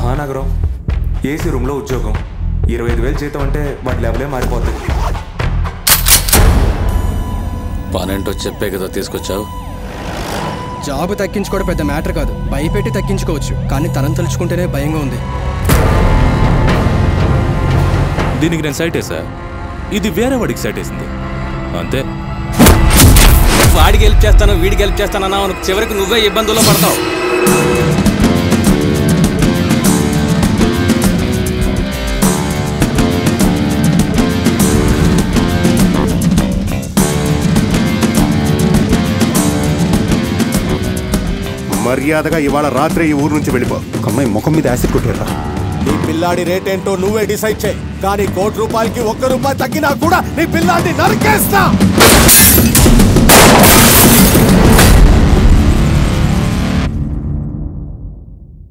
మహానగరం, ఏసీ రూమ్లో ఉద్యోగం, 25,000 జీతం అంటే వాటి లెవెలే మారిపోతుంది. పనేంటో చెప్పే కదా తీసుకొచ్చావు. జాబ్ తగ్గించుకోవడం పెద్ద మ్యాటర్ కాదు, భయపెట్టి తగ్గించుకోవచ్చు, కానీ తరం తలుచుకుంటేనే భయంగా ఉంది. దీనికి నేను సైట్ వేసా, ఇది వేరే వాడికి సైట్ వేసింది అంతే. వాడికి హెల్ప్ చేస్తాను వీడికి హెల్ప్ చేస్తానన్నా చివరికి నువ్వే ఇబ్బందుల్లో పడతావు. మర్యాదగా ఇవాళ రాత్రి ఈ ఊరు నుంచి వెళ్ళిపో. ఒక అమ్మాయి ముఖం మీద యాసిడ్ కొట్టారా? నీ పిల్లాడి రేట్ ఏంటో నువ్వే డిసైడ్ చేయి, కానీ ₹1 1 రూపాయి తగ్గినా కూడా నీ పిల్లాడిని నరికేస్తా.